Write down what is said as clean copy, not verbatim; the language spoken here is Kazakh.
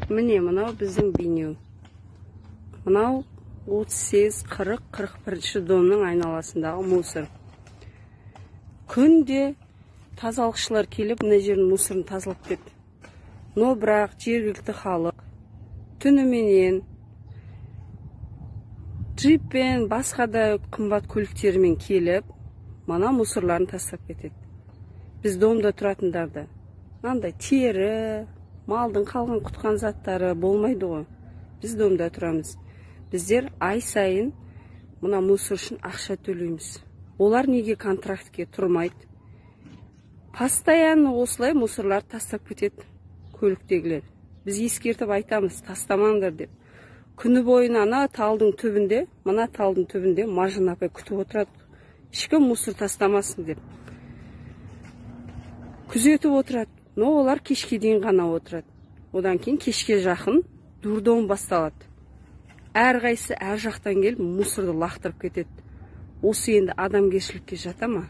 Міне мынау біздің бейнеу. Мынау 38-40-41 домның айналасындағы мусор. Күнде тазалықшылар келіп, мына жердің мусорын тазалап кетті. Но бірақ жергілікті халық түніменен джиппен, басқа да қымбат көліктермен келіп, мына мусорларын тастап кетеді. Біз домда тұратындарды мынандай тері, малдың қалған құтқан заттары болмайды ғой. Біз домда тұрамыз. Біздер ай сайын мына мусор үшін ақша төлейміз. Олар неге контрактке тұрмайды? Постоянно осылай мусорлар тастап кетеді көліктегілер. Біз ескертіп айтамыз, тастамаңдар деп. Күні бойына ана талдың түбінде, мына талдың түбінде Мажын апай күтіп отырады. Ешкім мусор тастамасын деп. Күзетіп отырады. Но олар кешке дейін ғана отырады. Одан кейін кешке жақын дурдом басталады. Әрқайсысы әр жақтан келіп мусорды лақтырып кетеді. Осы енді адамгершілікке жата ма?